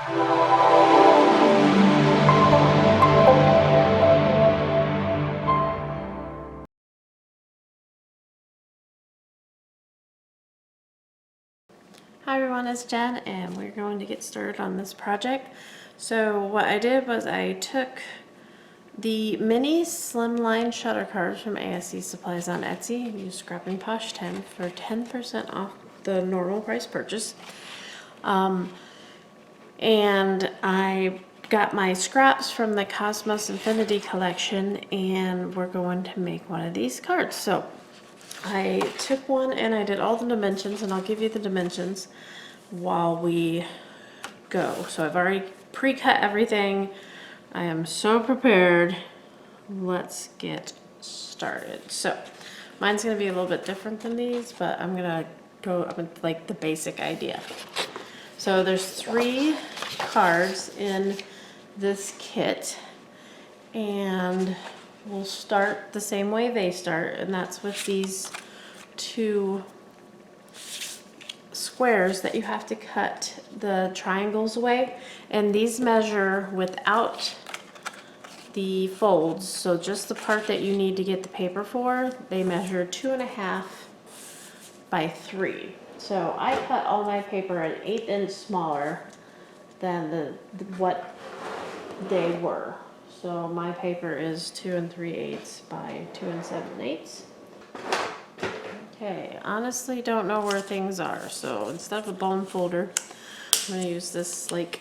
Hi everyone, it's Jen and we're going to get started on this project. So what I did was I took the mini slimline shutter cards from ASC Supplies on Etsy and used Scrapping Posh 10 for 10% off the normal price purchase. And I got my scraps from the Cosmos Infinity collection and we're going to make one of these cards. So I took one and I did all the dimensions, and I'll give you the dimensions while we go. So I've already pre-cut everything. I am so prepared. Let's get started. So mine's gonna be a little bit different than these, but I'm gonna go up with like the basic idea. So there's 3 cards in this kit, and we'll start the same way they start, and that's with these 2 squares that you have to cut the triangles away, and these measure without the folds, so just the part that you need to get the paper for, they measure 2.5 by 3. So I cut all my paper an 1/8 inch smaller than what they were. So my paper is 2 3/8 by 2 7/8. Okay, honestly don't know where things are, so instead of a bone folder, I'm gonna use this like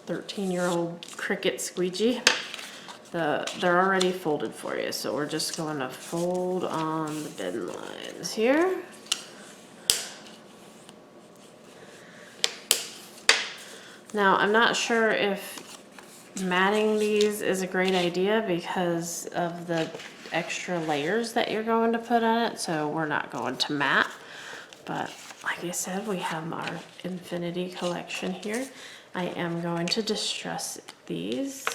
13-year-old Cricut squeegee. They're already folded for you, so we're just going to fold on the bin lines here. Now I'm not sure if matting these is a great idea because of the extra layers that you're going to put on it, so we're not going to mat. But like I said, we have our Infinity collection here. I am going to distress these.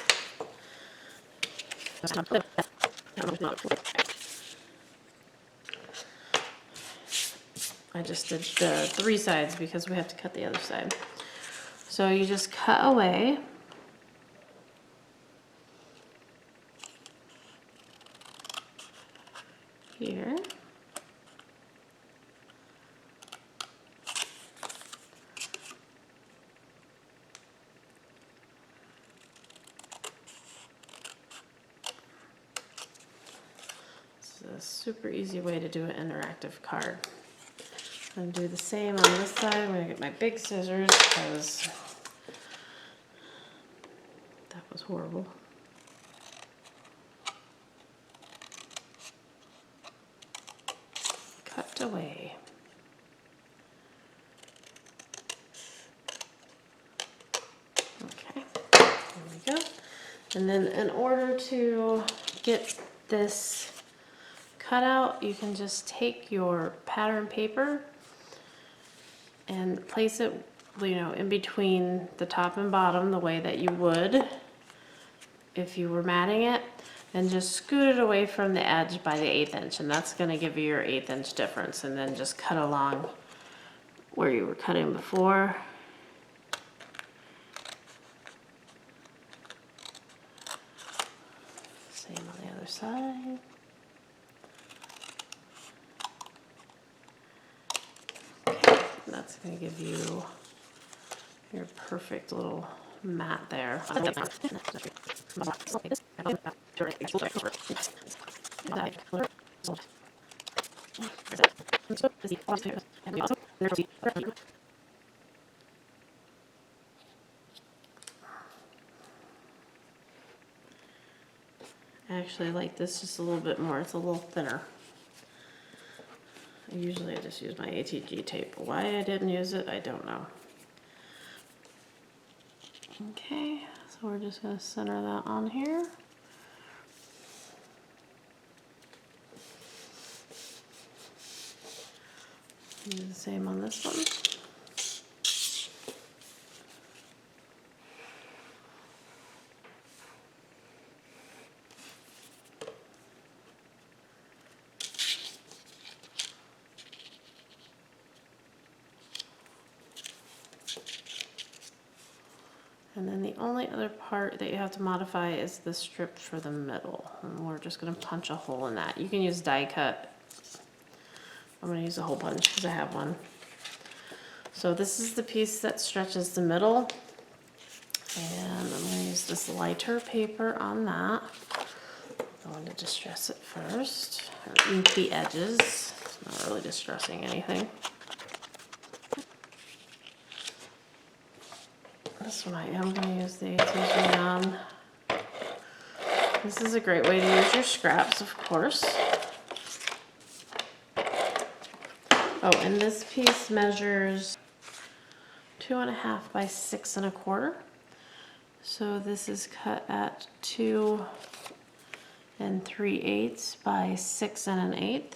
I just did the 3 sides because we have to cut the other side. So you just cut away. Here. It's a super easy way to do an interactive card. I'm gonna do the same on this side. I'm gonna get my big scissors because that was horrible. Cut away. Okay, there we go. And then in order to get this cut out, you can just take your pattern paper and place it, you know, in between the top and bottom the way that you would if you were matting it, and just scoot it away from the edge by the 1/8 inch, and that's going to give you your 1/8 inch difference, and then just cut along where you were cutting before. Same on the other side. Okay, that's going to give you your perfect little mat there. Actually, I like this just a little bit more. It's a little thinner. Usually I just use my ATG tape. Why I didn't use it, I don't know. Okay, so we're just going to center that on here. Do the same on this one. And then the only other part that you have to modify is the strip for the middle. And we're just gonna punch a hole in that. You can use die cut. I'm gonna use a hole punch because I have one. So this is the piece that stretches the middle. And I'm gonna use this lighter paper on that. I'm going to distress it first, or ink the edges. It's not really distressing anything. This one I am going to use the artesian on. This is a great way to use your scraps, of course. Oh, and this piece measures 2.5 by 6 1/4. So this is cut at 2 3/8 by 6 1/8.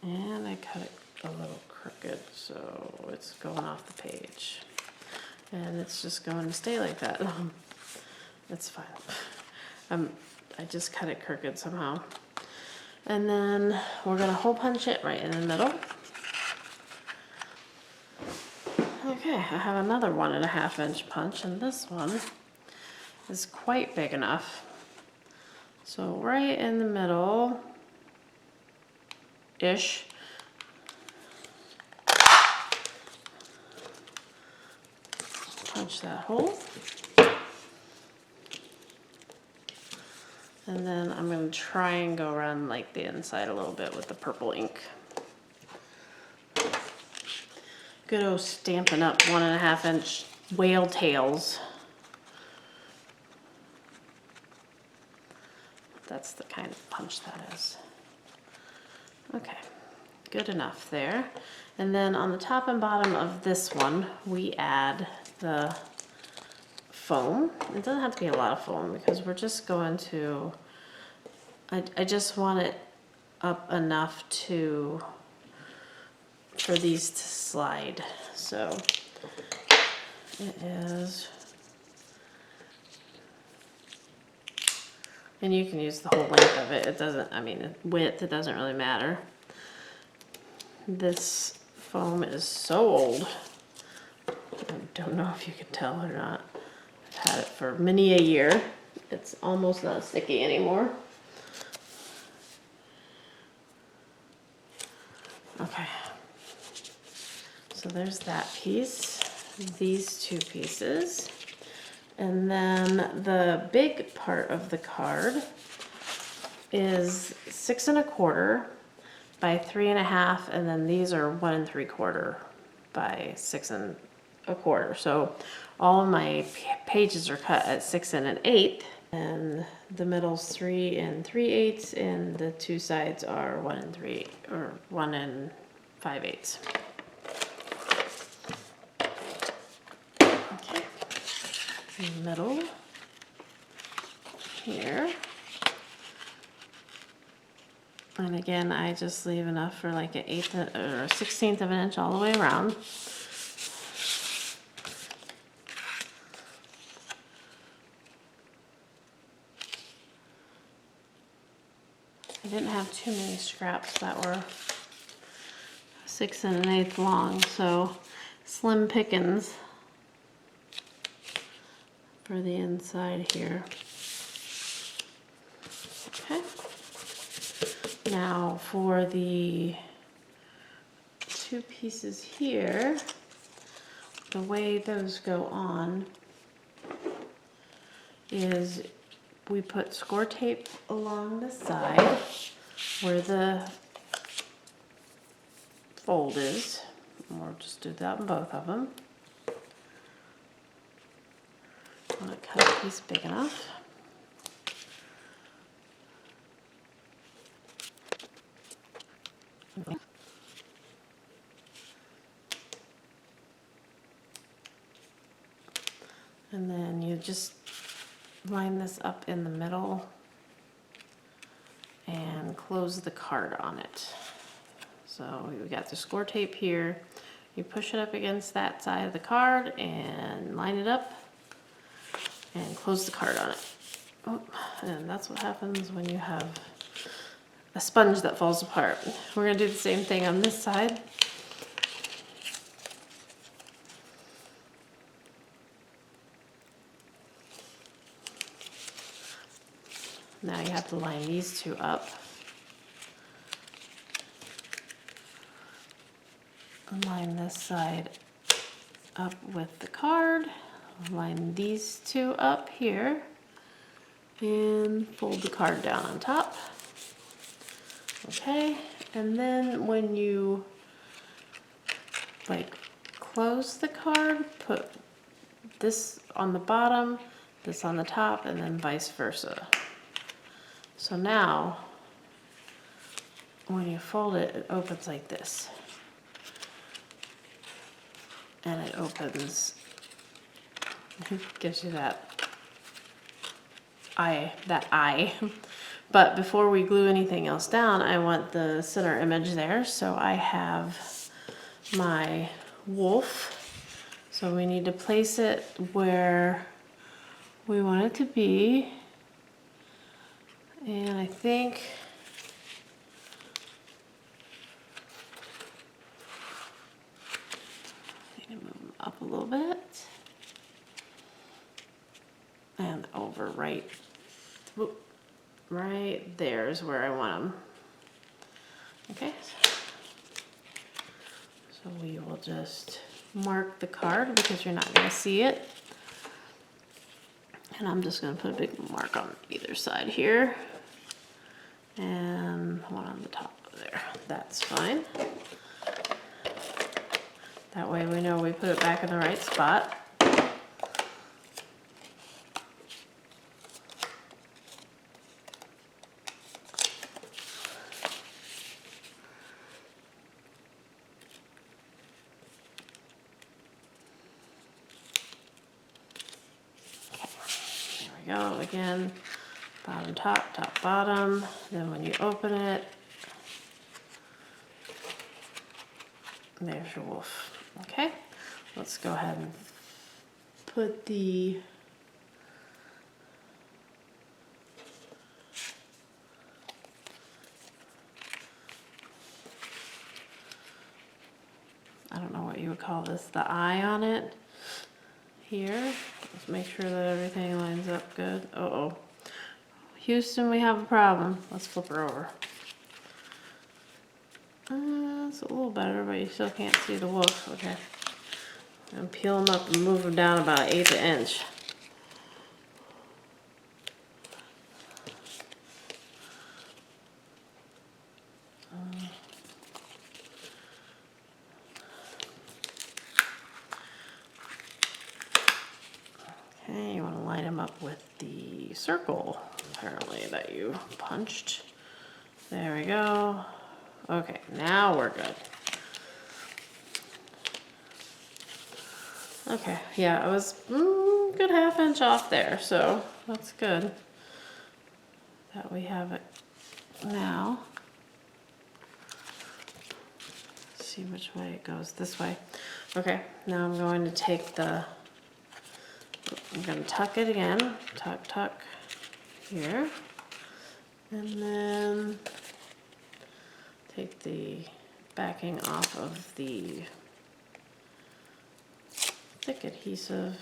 And I cut it a little crooked, so it's going off the page. And it's just going to stay like that. It's fine. I just cut it crooked somehow. And then we're gonna hole punch it right in the middle. Okay, I have another 1.5 inch punch, and this one is quite big enough. So right in the middle, ish. Punch that hole. And then I'm going to try and go around like the inside a little bit with the purple ink. Good old Stampin' Up! 1.5 inch whale tails. That's the kind of punch that is. Okay, good enough there. And then on the top and bottom of this one, we add the foam. It doesn't have to be a lot of foam because we're just going to, I just want it up enough for these to slide. So it is, and you can use the whole length of it. It doesn't, I mean, width, it doesn't really matter. This foam is so old. I don't know if you can tell or not. I've had it for many a year. It's almost not sticky anymore. Okay. So there's that piece, these two pieces. And then the big part of the card is 6 1/4 by 3 1/2, and then these are 1 3/4 by 6 1/4. So all of my pages are cut at 6 1/8, and the middle's 3 3/8, and the two sides are 1 3 or 1 5/8. Okay, middle here. And again, I just leave enough for like an 1/8 or a 1/16 of an inch all the way around. I didn't have too many scraps that were 6 1/8 long, so slim pickings for the inside here. Okay. Now for the two pieces here, the way those go on is we put score tape along the side where the fold is. And we'll just do that on both of them. I'm going to cut a piece big enough. And then you just line this up in the middle and close the card on it. So we got the score tape here. You push it up against that side of the card and line it up and close the card on it. Oh, and that's what happens when you have a sponge that falls apart. We're gonna do the same thing on this side. Now you have to line these two up. Line this side up with the card. Line these two up here. And fold the card down on top. Okay, and then when you like close the card, put this on the bottom, this on the top, and then vice versa. So now, when you fold it, it opens like this. And it opens, gives you that eye. But before we glue anything else down, I want the center image there. So I have my wolf. So we need to place it where we want it to be. And I think I need to move them up a little bit. And over right there is where I want them. Okay. So we will just mark the card because you're not going to see it. And I'm just going to put a big mark on either side here. And one on the top there. That's fine. That way we know we put it back in the right spot. Go again, bottom, top, top, bottom. Then when you open it, there's your wolf. Okay, let's go ahead and put the I don't know what you would call this, the eye on it here. Let's make sure that everything lines up good. Uh-oh. Houston, we have a problem. Let's flip her over. It's a little better, but you still can't see the wolf. Okay. And peel them up and move them down about 1/8 inch. Okay, you want to line them up with the circle, apparently, that you punched. There we go. Okay, now we're good. Okay, yeah, it was a good 1/2 inch off there, so that's good that we have it now. Let's see which way it goes. This way. Okay, now I'm going to take I'm going to tuck it again. Tuck, tuck here. And then take the backing off of the thick adhesive.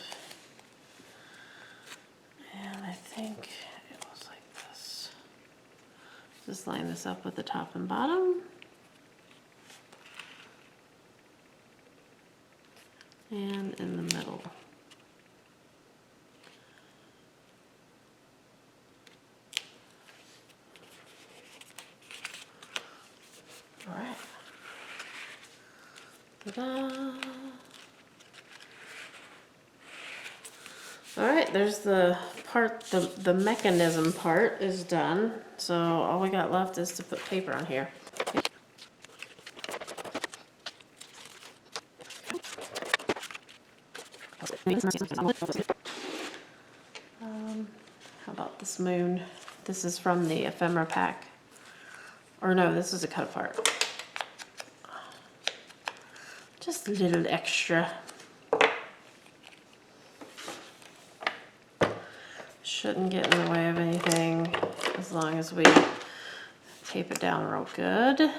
And I think it was like this. Just line this up with the top and bottom. And in the middle. All right. Ta-da! All right, there's the part, the mechanism part is done. So all we got left is to put paper on here. How about this moon? This is from the ephemera pack. Or no, this is a cut apart. Just a little extra. Shouldn't get in the way of anything as long as we tape it down real good.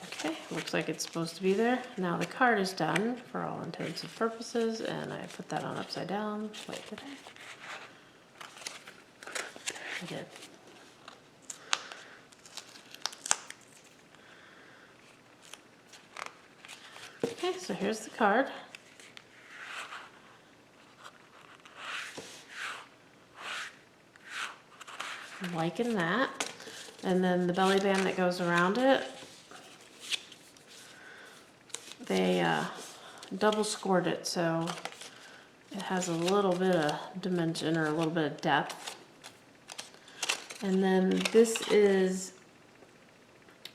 Okay, looks like it's supposed to be there. Now the card is done for all intents and purposes, and I put that on upside down. Wait, did I did. Okay, so here's the card. I'm liking that. And then the belly band that goes around it, they double scored it, so it has a little bit of dimension or a little bit of depth. And then this is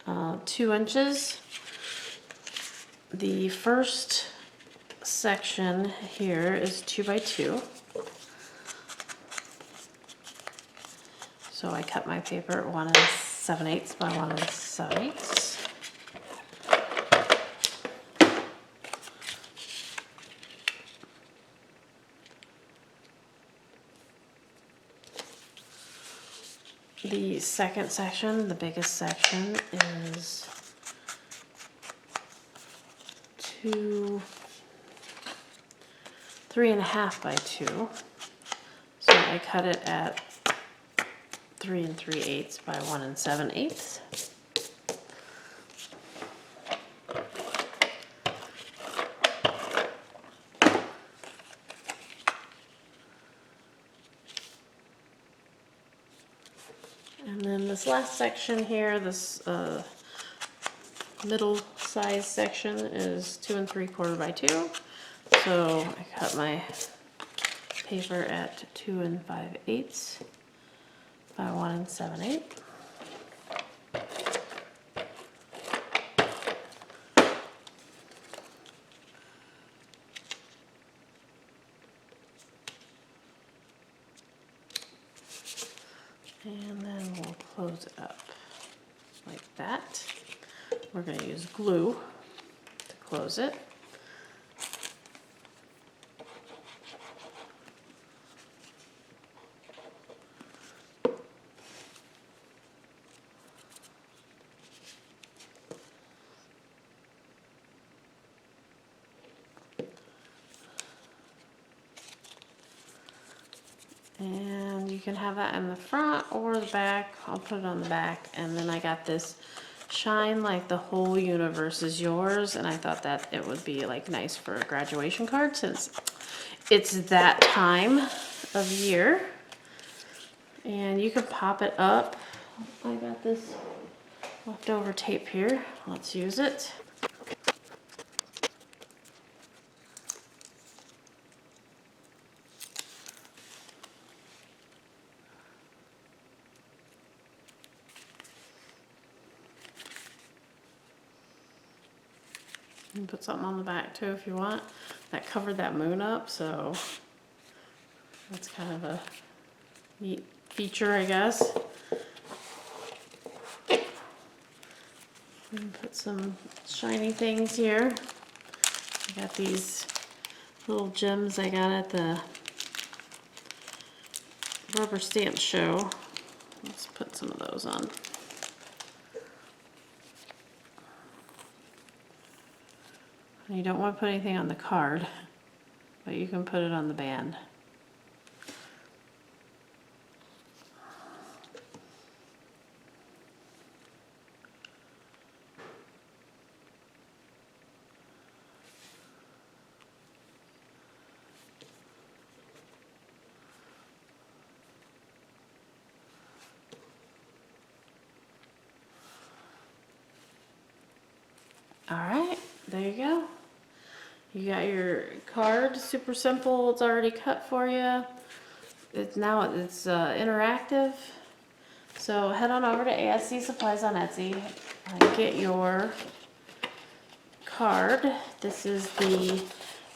2 inches. The first section here is 2 by 2. So I cut my paper at 1 7/8 by 1 7/8. The second section, the biggest section, is 3.5 by 2. So I cut it at 3 3/8 by 1 7/8. And then this last section here, this middle size section is 2 3/4 by 2. So I cut my paper at 2 5/8 by 1 7/8. And then we'll close it up like that. We're going to use glue to close it. And you can have that in the front or the back. I'll put it on the back. And then I got this shine like the whole universe is yours, and I thought that it would be like nice for a graduation card since it's that time of year. And you can pop it up. I got this leftover tape here. Let's use it. You can put something on the back too if you want. That covered that moon up, so that's kind of a neat feature, I guess. And put some shiny things here. I got these little gems I got at the rubber stamp show. Let's put some of those on. You don't want to put anything on the card, but you can put it on the band. All right, there you go. You got your card, super simple. It's already cut for you. It's interactive. So head on over to ASC Supplies on Etsy and get your card. This is the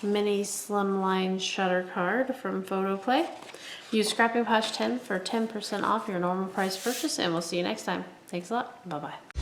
mini slimline shutter card from PhotoPlay. Use Scrapping Posh 10 for 10% off your normal price purchase, and we'll see you next time. Thanks a lot. Bye-bye.